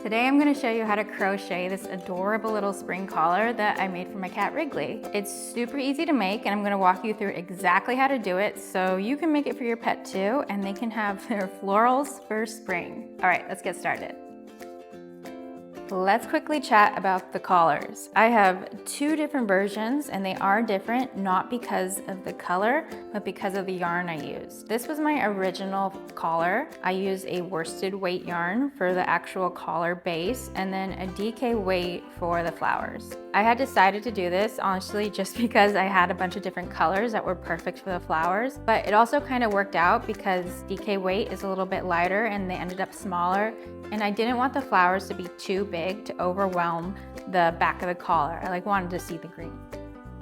Today I'm going to show you how to crochet this adorable little spring collar that I made for my cat Wrigley. It's super easy to make and I'm going to walk you through exactly how to do it so you can make it for your pet too and they can have their florals for spring. All right, let's get started. Let's quickly chat about the collars. I have two different versions and they are different, not because of the color, but because of the yarn I used. This was my original collar. I used a worsted weight yarn for the actual collar base and then a DK weight for the flowers. I had decided to do this honestly just because I had a bunch of different colors that were perfect for the flowers, but it also kind of worked out because DK weight is a little bit lighter and they ended up smaller, and I didn't want the flowers to be too big to overwhelm the back of the collar. I wanted to see the green.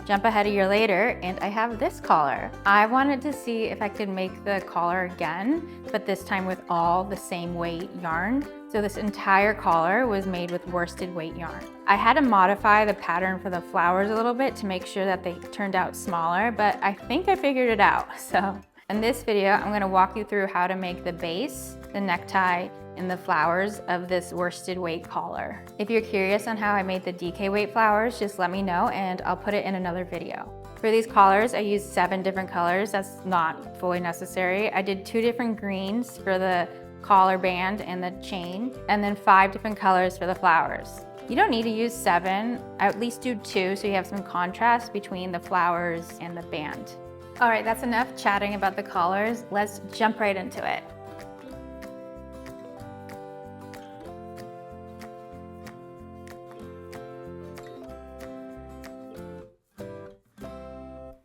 Jump ahead a year later and I have this collar. I wanted to see if I could make the collar again, but this time with all the same weight yarn. So this entire collar was made with worsted weight yarn. I had to modify the pattern for the flowers a little bit to make sure that they turned out smaller, but I think I figured it out. So in this video, I'm gonna walk you through how to make the base, the necktie, and the flowers of this worsted weight collar. If you're curious on how I made the DK weight flowers, just let me know and I'll put it in another video. For these collars, I used 7 different colors. That's not fully necessary. I did 2 different greens for the collar band and the chain, and then 5 different colors for the flowers. You don't need to use 7, at least do 2 so you have some contrast between the flowers and the band. All right, that's enough chatting about the collars. Let's jump right into it.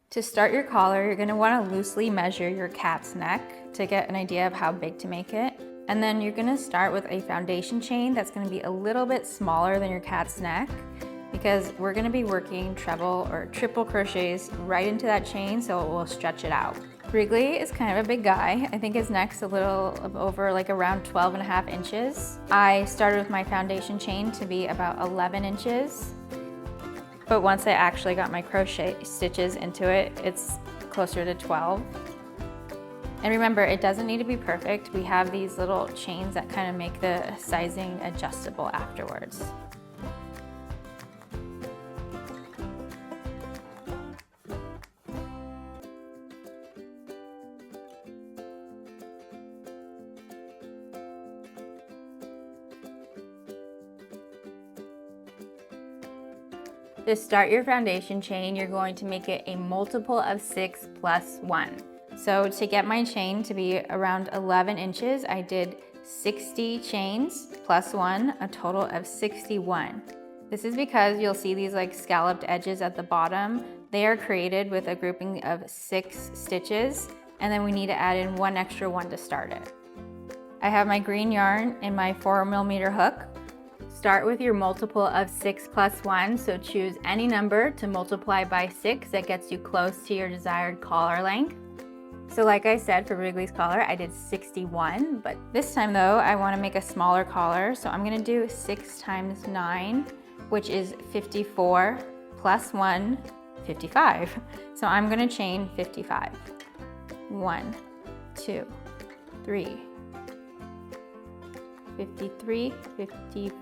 To start your collar, you're gonna wanna loosely measure your cat's neck to get an idea of how big to make it. And then you're gonna start with a foundation chain that's gonna be a little bit smaller than your cat's neck because we're gonna be working treble or triple crochets right into that chain so it will stretch it out. Wrigley is kind of a big guy. I think his neck's a little over around 12.5 inches. I started with my foundation chain to be about 11 inches. But once I actually got my crochet stitches into it, it's closer to 12. And remember, it doesn't need to be perfect. We have these little chains that kind of make the sizing adjustable afterwards. To start your foundation chain, you're going to make it a multiple of 6 plus 1. So to get my chain to be around 11 inches, I did 60 chains plus 1, a total of 61. This is because you'll see these scalloped edges at the bottom. They are created with a grouping of 6 stitches, and then we need to add in 1 extra one to start it. I have my green yarn and my 4mm hook. Start with your multiple of 6 plus 1, so choose any number to multiply by 6 that gets you close to your desired collar length. So like I said, for Wrigley's collar, I did 61, but this time though, I want to make a smaller collar, so I'm going to do 6 times 9, which is 54, plus 1, 55. So I'm going to chain 55. 1, 2, 3, 53, 54,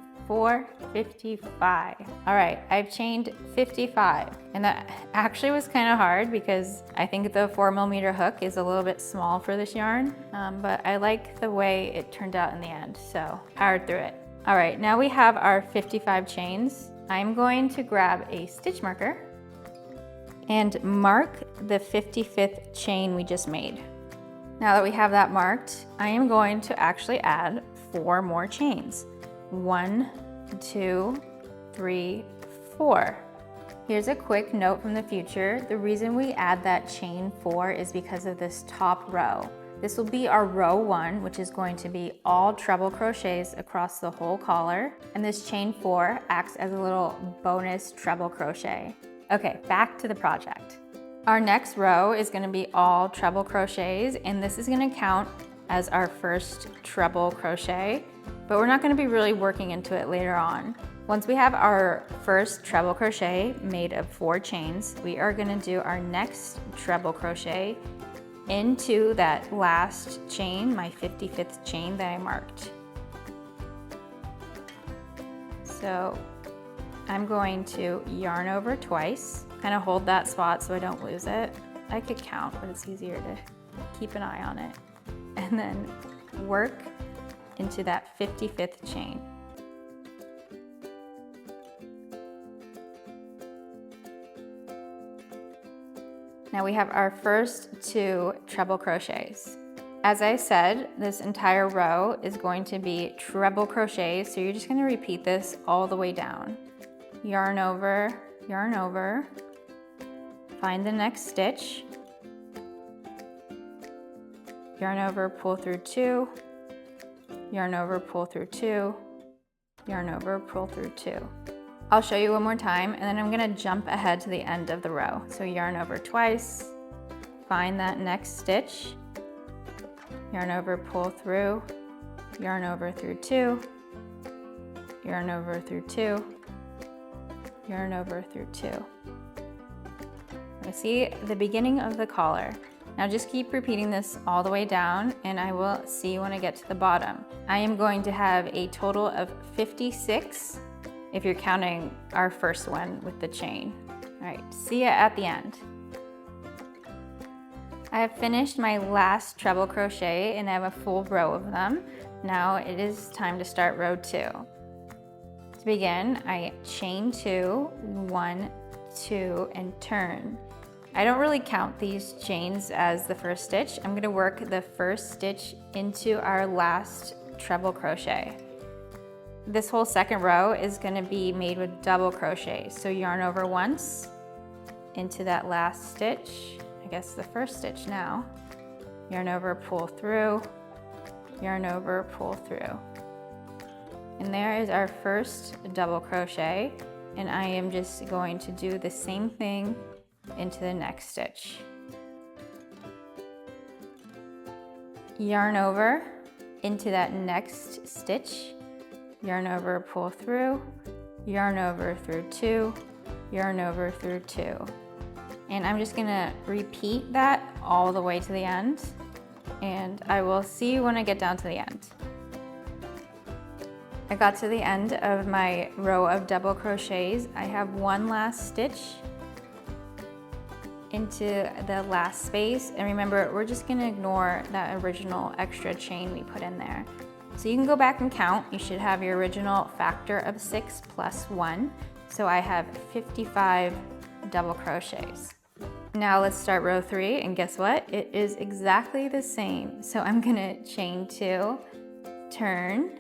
55. All right, I've chained 55, and that actually was kind of hard because I think the 4mm hook is a little bit small for this yarn, but I like the way it turned out in the end, so powered through it. All right, now we have our 55 chains. I'm going to grab a stitch marker and mark the 55th chain we just made. Now that we have that marked, I am going to actually add 4 more chains. 1, 2, 3, 4. Here's a quick note from the future. The reason we add that chain 4 is because of this top row. This will be our row 1, which is going to be all treble crochets across the whole collar. And this chain 4 acts as a little bonus treble crochet. Okay, back to the project. Our next row is going to be all treble crochets, and this is going to count as our first treble crochet, but we're not going to be really working into it later on. Once we have our first treble crochet made of 4 chains, we are going to do our next treble crochet into that last chain, my 55th chain that I marked. So I'm going to yarn over twice, kind of hold that spot so I don't lose it. I could count, but it's easier to keep an eye on it. And then work into that 55th chain. Now we have our first 2 treble crochets. As I said, this entire row is going to be treble crochets, so you're just going to repeat this all the way down. Yarn over, find the next stitch, yarn over, pull through 2, yarn over, pull through 2, yarn over, pull through 2. I'll show you one more time, and then I'm gonna jump ahead to the end of the row. So yarn over twice, find that next stitch, yarn over, pull through, yarn over through 2, yarn over through 2, yarn over through 2. I see the beginning of the collar. Now just keep repeating this all the way down, and I will see you when I get to the bottom. I am going to have a total of 56 if you're counting our first one with the chain. All right, see ya at the end. I have finished my last treble crochet and I have a full row of them. Now it is time to start row 2. To begin, I chain 2, 1, 2, and turn. I don't really count these chains as the first stitch. I'm gonna work the first stitch into our last treble crochet. This whole second row is gonna be made with double crochet. So yarn over once into that last stitch, I guess the first stitch now. Yarn over, pull through, yarn over, pull through. And there is our first double crochet, and I am just going to do the same thing into the next stitch. Yarn over into that next stitch, yarn over, pull through, yarn over through 2, yarn over through 2. And I'm just gonna repeat that all the way to the end, and I will see you when I get down to the end. I got to the end of my row of double crochets. I have one last stitch into the last space, and remember, we're just gonna ignore that original extra chain we put in there. So you can go back and count. You should have your original factor of 6 plus 1. So I have 55 double crochets. Now let's start row 3, and guess what? It is exactly the same. So I'm gonna chain 2, turn,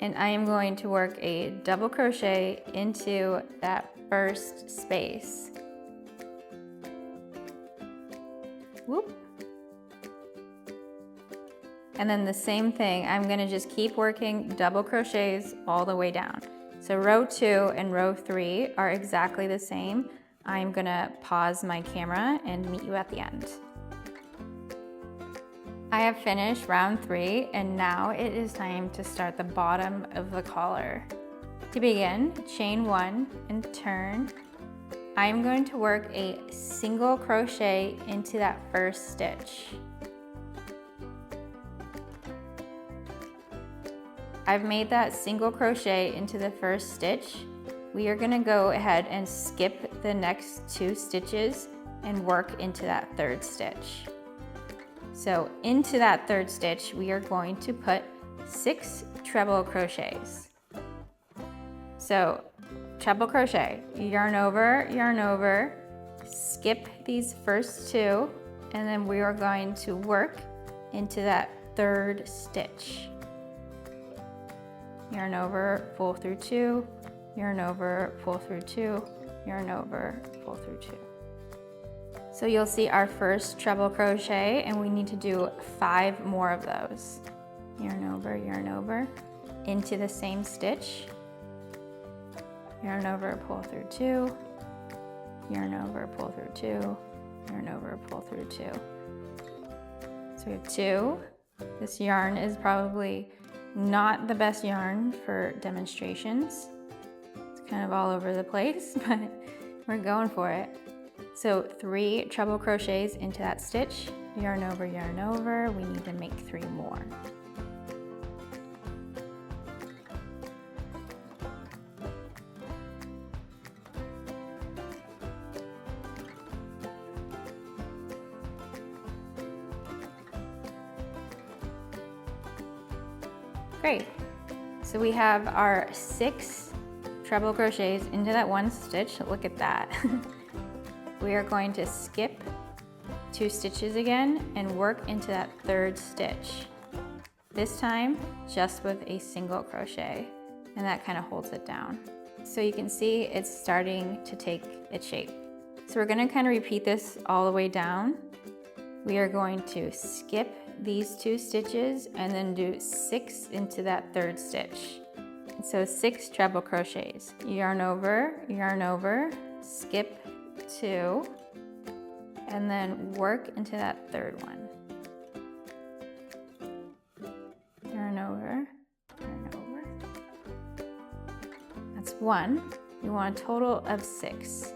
and I am going to work a double crochet into that first space. Whoop. And then the same thing, I'm gonna just keep working double crochets all the way down. So row 2 and row 3 are exactly the same. I'm gonna pause my camera and meet you at the end. I have finished round 3, and now it is time to start the bottom of the collar. To begin, chain 1 and turn. I'm going to work a single crochet into that first stitch. I've made that single crochet into the first stitch. We are gonna go ahead and skip the next 2 stitches and work into that third stitch. So into that third stitch, we are going to put 6 treble crochets. So treble crochet, yarn over, skip these first 2, and then we are going to work into that third stitch. Yarn over, pull through 2, yarn over, pull through 2, yarn over, pull through 2. So you'll see our first treble crochet, and we need to do 5 more of those. Yarn over, into the same stitch. Yarn over, pull through 2, yarn over, pull through 2, yarn over, pull through 2. So we have 2. This yarn is probably not the best yarn for demonstrations. It's kind of all over the place, but we're going for it. So 3 treble crochets into that stitch, yarn over, we need to make 3 more. Great. So we have our 6 treble crochets into that one stitch. Look at that. We are going to skip 2 stitches again and work into that 3rd stitch. This time just with a single crochet, and that kind of holds it down. So you can see it's starting to take its shape. So we're going to kind of repeat this all the way down. We are going to skip these 2 stitches and then do 6 into that 3rd stitch. So 6 treble crochets. Yarn over, skip 2, and then work into that 3rd one. Yarn over. That's 1. You want a total of 6.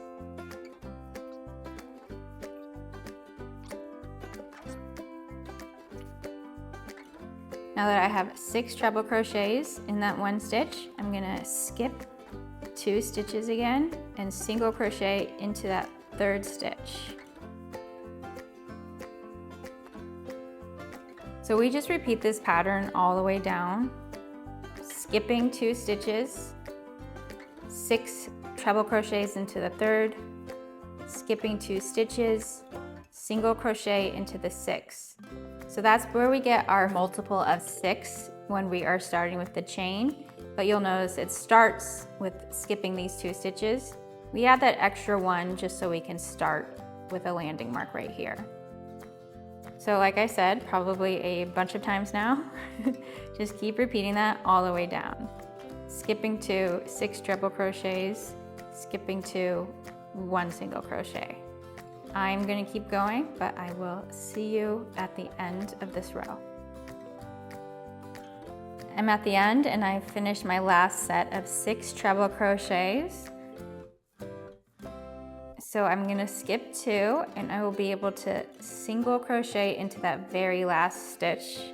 Now that I have 6 treble crochets in that one stitch, I'm gonna skip 2 stitches again and single crochet into that 3rd stitch. So we just repeat this pattern all the way down, skipping 2 stitches, 6 treble crochets into the 3rd, skipping 2 stitches, single crochet into the 6th. So that's where we get our multiple of 6 when we are starting with the chain, but you'll notice it starts with skipping these 2 stitches. We add that extra 1 just so we can start with a landing mark right here. So like I said, probably a bunch of times now, just keep repeating that all the way down. Skipping 2, 6 treble crochets, skipping 2, 1 single crochet. I'm gonna keep going, but I will see you at the end of this row. I'm at the end and I've finished my last set of 6 treble crochets. So I'm gonna skip 2 and I will be able to single crochet into that very last stitch.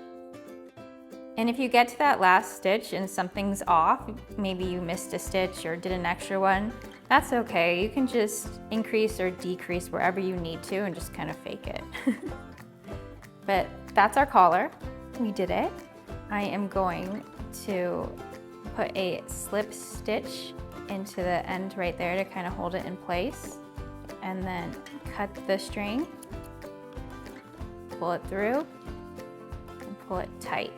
And if you get to that last stitch and something's off, maybe you missed a stitch or did an extra one, that's okay. You can just increase or decrease wherever you need to and just kind of fake it. But that's our collar. We did it. I am going to put a slip stitch into the end right there to kind of hold it in place. And then cut the string, pull it through, and pull it tight.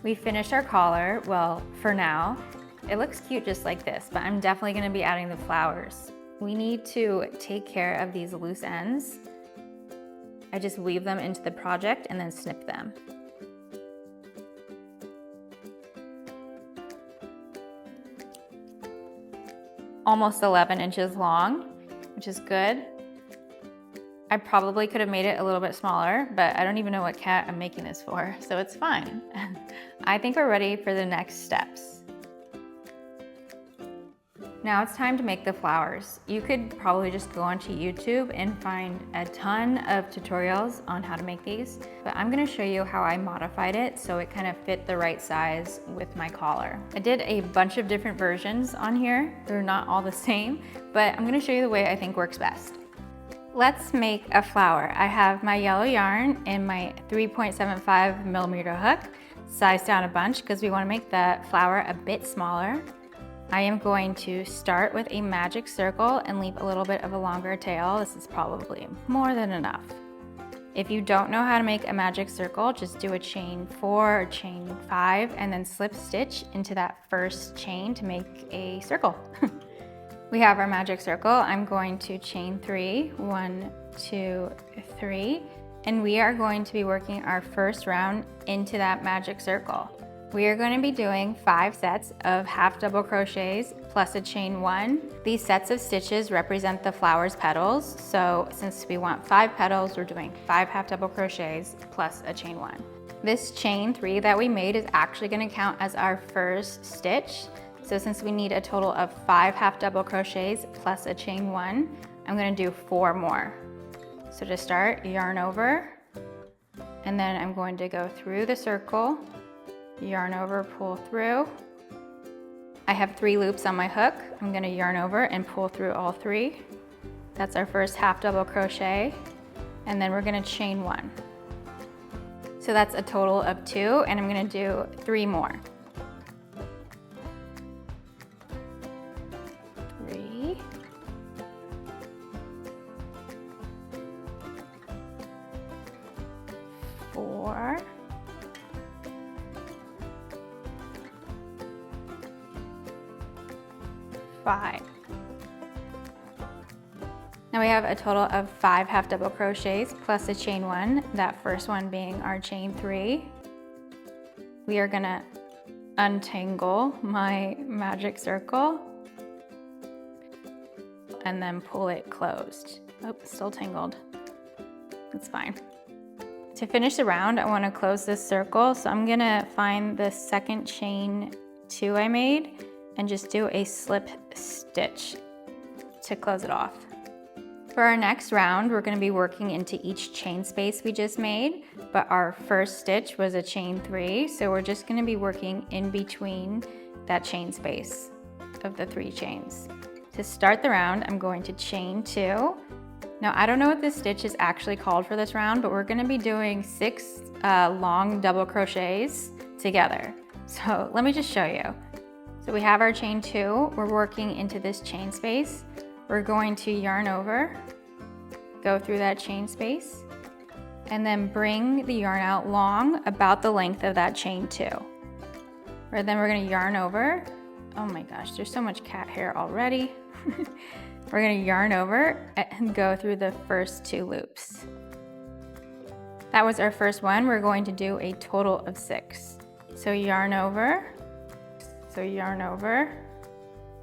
We finished our collar, well, for now. It looks cute just like this, but I'm definitely gonna be adding the flowers. We need to take care of these loose ends. I just weave them into the project and then snip them. Almost 11 inches long, which is good. I probably could have made it a little bit smaller, but I don't even know what cat I'm making this for, so it's fine. I think we're ready for the next steps. Now it's time to make the flowers. You could probably just go onto YouTube and find a ton of tutorials on how to make these, but I'm gonna show you how I modified it so it kind of fit the right size with my collar. I did a bunch of different versions on here. They're not all the same, but I'm gonna show you the way I think works best. Let's make a flower. I have my yellow yarn and my 3.75 millimeter hook, sized down a bunch because we wanna make the flower a bit smaller. I am going to start with a magic circle and leave a little bit of a longer tail. This is probably more than enough. If you don't know how to make a magic circle, just do a chain 4 or chain 5 and then slip stitch into that first chain to make a circle. We have our magic circle. I'm going to chain 3, 1, 2, 3, and we are going to be working our first round into that magic circle. We are going to be doing 5 sets of half double crochets plus a chain 1. These sets of stitches represent the flower's petals. So since we want 5 petals, we're doing 5 half double crochets plus a chain 1. This chain 3 that we made is actually going to count as our first stitch. So since we need a total of 5 half double crochets plus a chain 1, I'm going to do 4 more. So to start, yarn over, and then I'm going to go through the circle, yarn over, pull through. I have 3 loops on my hook. I'm going to yarn over and pull through all 3. That's our first half double crochet, and then we're going to chain 1. So So that's a total of 2, and I'm gonna do 3 more. 3. 4. 5. Now we have a total of 5 half double crochets plus a chain 1, that first one being our chain 3. We are gonna untangle my magic circle and then pull it closed. Oh, still tangled. It's fine. To finish the round, I want to close this circle, so I'm gonna find the second chain 2 I made and just do a slip stitch to close it off. For our next round, we're going to be working into each chain space we just made, but our first stitch was a chain 3, so we're just going to be working in between that chain space of the 3 chains. To start the round, I'm going to chain 2. Now, I don't know what this stitch is actually called for this round, but we're going to be doing 6 long double crochets together. So let me just show you. So we have our chain 2, we're working into this chain space. We're going to yarn over, go through that chain space, and then bring the yarn out long, about the length of that chain 2. Or then we're gonna yarn over. Oh my gosh, there's so much cat hair already. We're gonna yarn over and go through the first 2 loops. That was our first one. We're going to do a total of 6. So yarn over,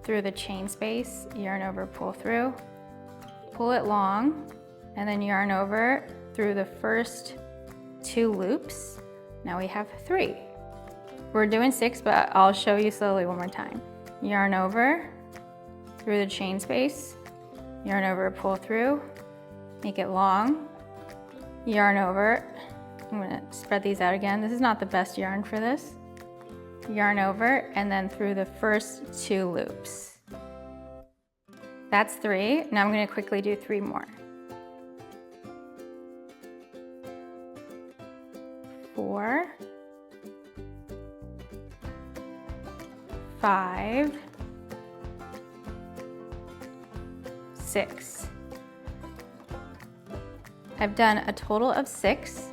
through the chain space, yarn over, pull through, pull it long, and then yarn over through the first 2 loops. Now we have 3. We're doing 6, but I'll show you slowly one more time. Yarn over through the chain space, yarn over, pull through, make it long, yarn over. I'm gonna spread these out again. This is not the best yarn for this. Yarn over, and then through the first 2 loops. That's 3. Now I'm going to quickly do 3 more. 4, 5, 6. I've done a total of 6,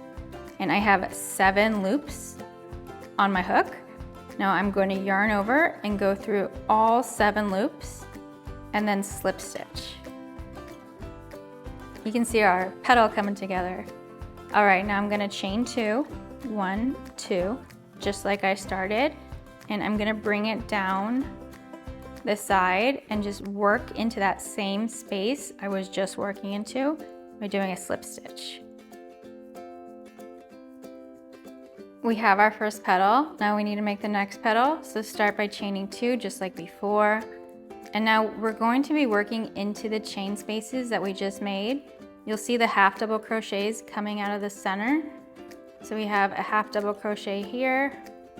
and I have 7 loops on my hook. Now I'm going to yarn over and go through all 7 loops and then slip stitch. You can see our petal coming together. All right, now I'm going to chain 2, 1, 2, just like I started, and I'm going to bring it down the side and just work into that same space I was just working into by doing a slip stitch. We have our first petal. Now we need to make the next petal. So start by chaining 2 just like before. And now we're going to be working into the chain spaces that we just made. You'll see the half double crochets coming out of the center. So we have a half double crochet here,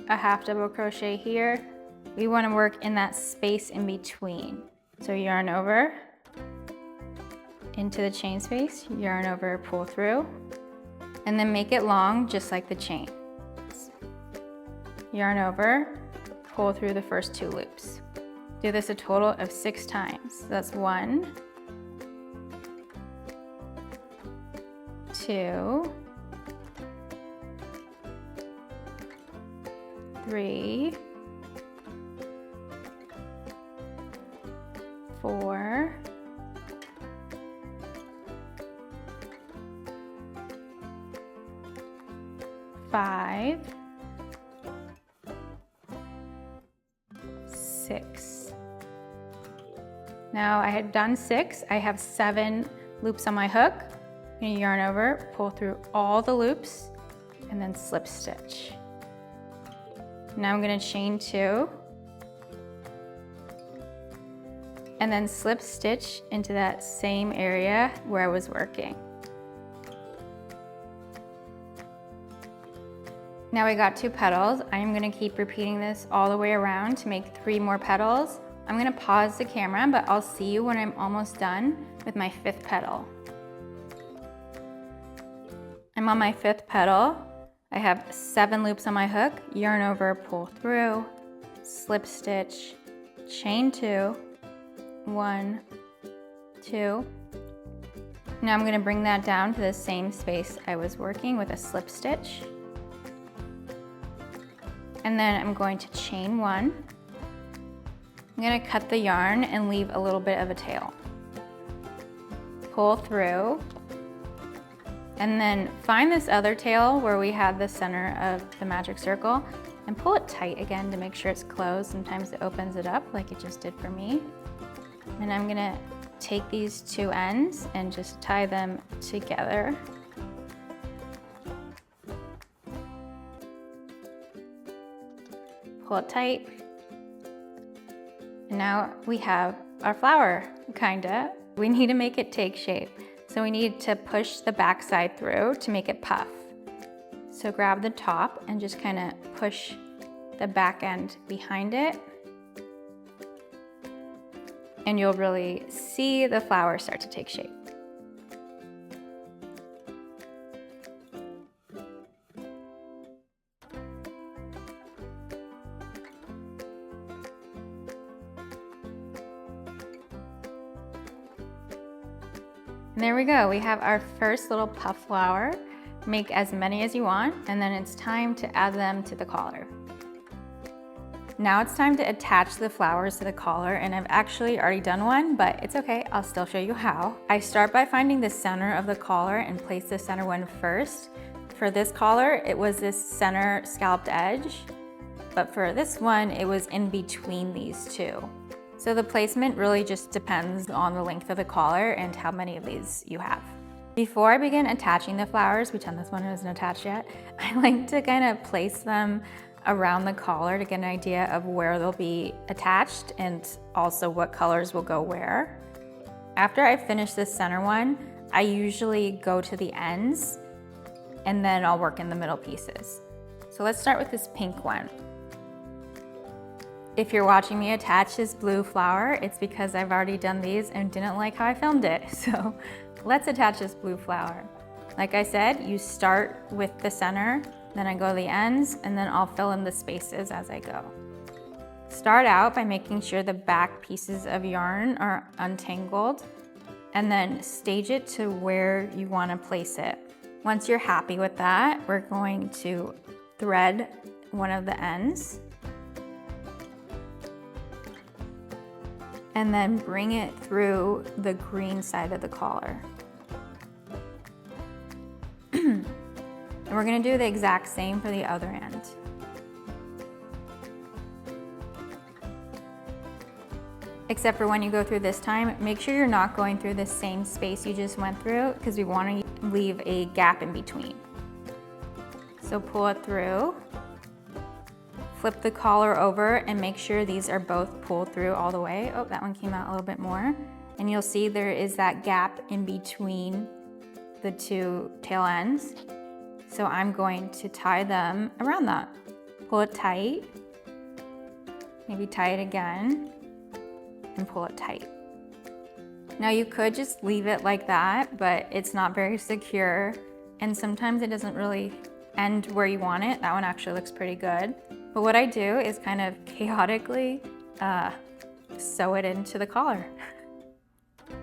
a half double crochet here. We want to work in that space in between. So yarn over into the chain space, yarn over, pull through, and then make it long just like the chain. Yarn over, pull through the first 2 loops. Do this a total of 6 times. So that's 1, 2, 3, 4, 5, 6. Now I had done 6. I have 7 loops on my hook. I'm going to yarn over, pull through all the loops, and then slip stitch. Now I'm going to chain 2, and then slip stitch into that same area where I was working. Now we got 2 petals. I'm going to keep repeating this all the way around to make 3 more petals. I'm going to pause the camera, but I'll see you when I'm almost done with my 5th petal. I'm on my 5th petal. I have 7 loops on my hook, yarn over, pull through, slip stitch, chain 2, 1, 2. Now I'm going to bring that down to the same space I was working with a slip stitch. And then I'm going to chain 1. I'm going to cut the yarn and leave a little bit of a tail. Pull through. And then find this other tail where we had the center of the magic circle and pull it tight again to make sure it's closed. Sometimes it opens it up like it just did for me. And I'm gonna take these 2 ends and just tie them together. Pull it tight. And now we have our flower, kinda. We need to make it take shape. So we need to push the back side through to make it puff. So grab the top and just kind of push the back end behind it. And you'll really see the flower start to take shape. And there we go, we have our first little puff flower. Make as many as you want, and then it's time to add them to the collar. Now it's time to attach the flowers to the collar, and I've actually already done one, but it's okay, I'll still show you how. I start by finding the center of the collar and place the center one first. For this collar, it was this center scalloped edge, but for this one, it was in between these 2. So the placement really just depends on the length of the collar and how many of these you have. Before I begin attaching the flowers, pretend this one isn't attached yet, I like to kind of place them around the collar to get an idea of where they'll be attached and also what colors will go where. After I finish this center one, I usually go to the ends and then I'll work in the middle pieces. So let's start with this pink one. If you're watching me attach this blue flower, it's because I've already done these and didn't like how I filmed it. So let's attach this blue flower. Like I said, you start with the center, then I go to the ends, and then I'll fill in the spaces as I go. Start out by making sure the back pieces of yarn are untangled, and then stage it to where you want to place it. Once you're happy with that, we're going to thread one of the ends, and then bring it through the green side of the collar. And we're gonna do the exact same for the other end. Except for when you go through this time, make sure you're not going through the same space you just went through, because we want to leave a gap in between. So pull it through, flip the collar over, and make sure these are both pulled through all the way. Oh, that one came out a little bit more. And you'll see there is that gap in between the 2 tail ends. So I'm going to tie them around that. Pull it tight, maybe tie it again, and pull it tight. Now you could just leave it like that, but it's not very secure, and sometimes it doesn't really end where you want it. That one actually looks pretty good. But what I do is kind of chaotically sew it into the collar.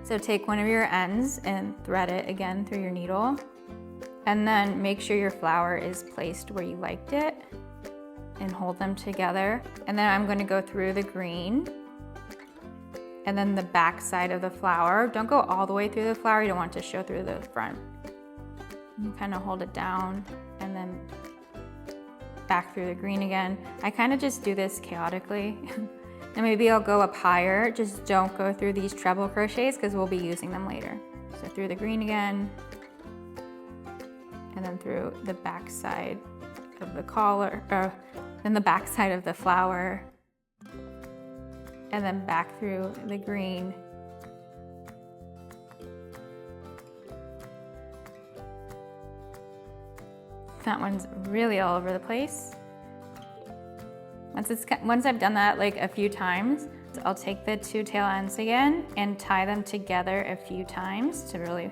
So take one of your ends and thread it again through your needle, and then make sure your flower is placed where you liked it and hold them together. And then I'm going to go through the green and then the back side of the flower. Don't go all the way through the flower, you don't want it to show through the front. You kind of hold it down and then back through the green again. I kind of just do this chaotically. And maybe I'll go up higher, just don't go through these treble crochets because we'll be using them later. So through the green again, and then through the back side of the collar, then the back side of the flower, and then back through the green. That one's really all over the place. Once I've done that like a few times, I'll take the 2 tail ends again and tie them together a few times to really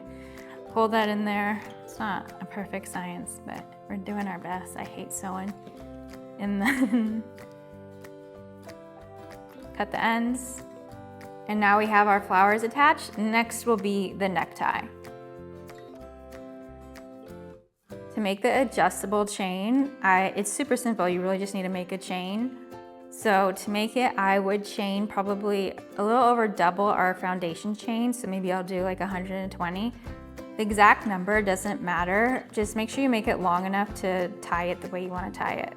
hold that in there. It's not a perfect science, but we're doing our best. I hate sewing. And then cut the ends. And now we have our flowers attached. Next will be the necktie. To make the adjustable chain, it's super simple. You really just need to make a chain. So to make it, I would chain probably a little over double our foundation chain. So maybe I'll do like 120. The exact number doesn't matter. Just make sure you make it long enough to tie it the way you want to tie it.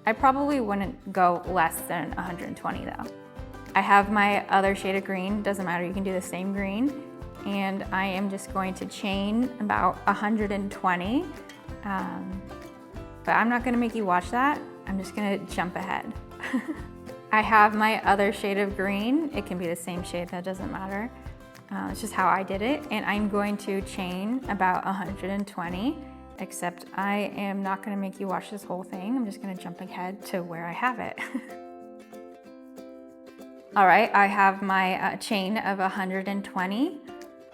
I probably wouldn't go less than 120 though. I have my other shade of green, doesn't matter, you can do the same green. And I am just going to chain about 120. But I'm not gonna make you watch that. I'm just gonna jump ahead. I have my other shade of green. It can be the same shade, that doesn't matter. It's just how I did it. And I'm going to chain about 120, except I am not gonna make you watch this whole thing. I'm just gonna jump ahead to where I have it. All right, I have my chain of 120.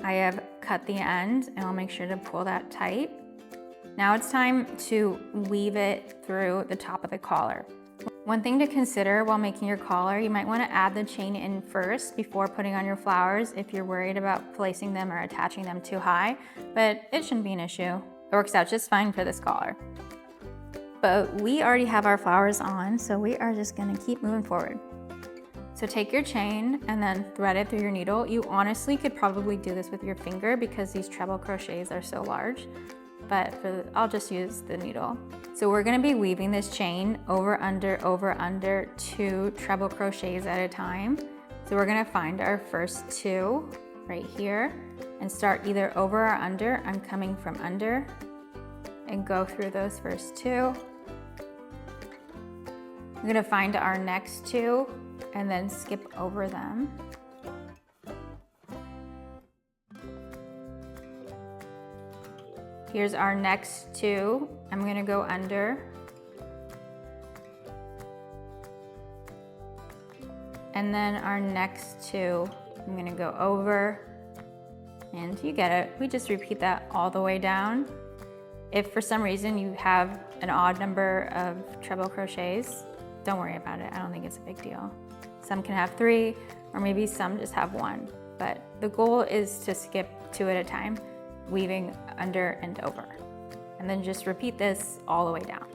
I have cut the end and I'll make sure to pull that tight. Now it's time to weave it through the top of the collar. One thing to consider while making your collar, you might want to add the chain in first before putting on your flowers if you're worried about placing them or attaching them too high, but it shouldn't be an issue. It works out just fine for this collar. But we already have our flowers on, so we are just gonna keep moving forward. So take your chain and then thread it through your needle. You honestly could probably do this with your finger because these treble crochets are so large, but I'll just use the needle. So we're gonna be weaving this chain over, under 2 treble crochets at a time. So we're gonna find our first 2 right here and start either over or under. I'm coming from under and go through those first 2. We're gonna find our next 2 and then skip over them. Here's our next 2. I'm gonna go under. And then our next 2, I'm gonna go over. And you get it. We just repeat that all the way down. If for some reason you have an odd number of treble crochets, don't worry about it. I don't think it's a big deal. Some can have 3, or maybe some just have 1. But the goal is to skip 2 at a time, weaving under and over. And then just repeat this all the way down.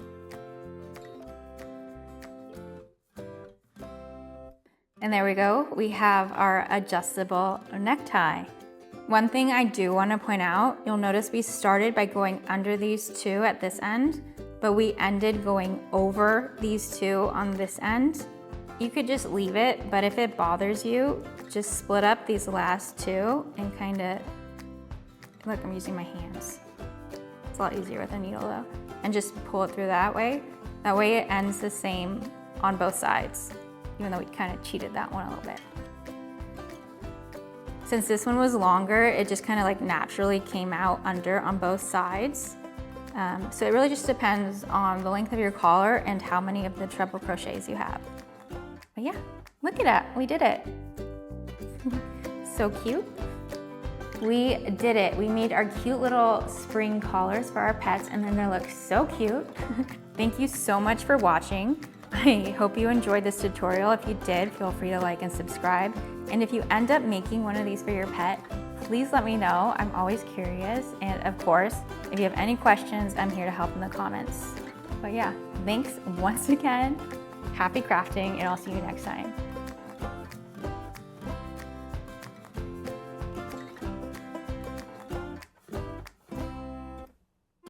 And there we go. We have our adjustable necktie. One thing I do want to point out, you'll notice we started by going under these 2 at this end, but we ended going over these 2 on this end. You could just leave it, but if it bothers you, just split up these last 2 and kind of, look, I'm using my hands. It's a lot easier with a needle though. And just pull it through that way. That way it ends the same on both sides, even though we kind of cheated that one a little bit. Since this one was longer, it just kind of like naturally came out under on both sides. So it really just depends on the length of your collar and how many of the treble crochets you have. But yeah, look at that, we did it. So cute. We did it. We made our cute little spring collars for our pets and then they look so cute. Thank you so much for watching. I hope you enjoyed this tutorial. If you did, feel free to like and subscribe. And if you end up making one of these for your pet, please let me know. I'm always curious. And of course, if you have any questions, I'm here to help in the comments. But yeah, thanks once again. Happy crafting, and I'll see you next time.